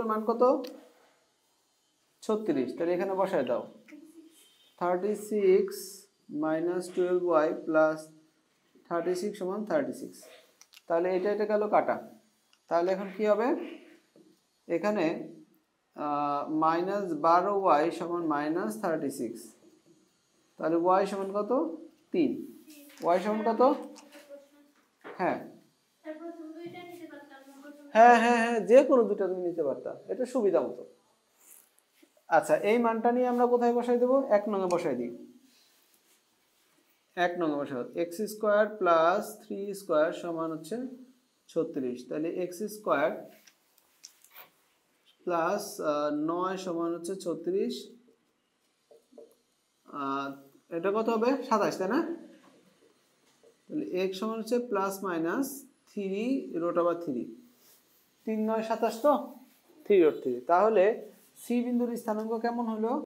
মান কত 36 তাহলে এখানে বসায় দাও 36 মাইনাস 12y প্লাস 36 সমান 36 তাহলে এটা গেল কাটা তাহলে এখন কি হবে এখানে -12y সমান -36 তাহলে y সমান কত 3 y সমান কত হ্যাঁ হ্যাঁ যে কোনো দুটো তুমি নিতে পারতা এটা সুবিধা মতো আচ্ছা এই মানটা নিয়ে আমরা কোথায় বসাই দেব 1 নঙে বসাই দিই 1 নঙে বসাও x স্কয়ার প্লাস 3 স্কয়ার সমান হচ্ছে 36 তাহলে x স্কয়ার প্লাস 9 সমান হচ্ছে 36 এটা কত হবে 27 তাই না তাহলে x সমান হচ্ছে প্লাস মাইনাস 3 রুট ওভার 3 3 9 27 তো 3 রুট 3 তাহলে সি বিন্দুর স্থানাঙ্ক কেমন হলো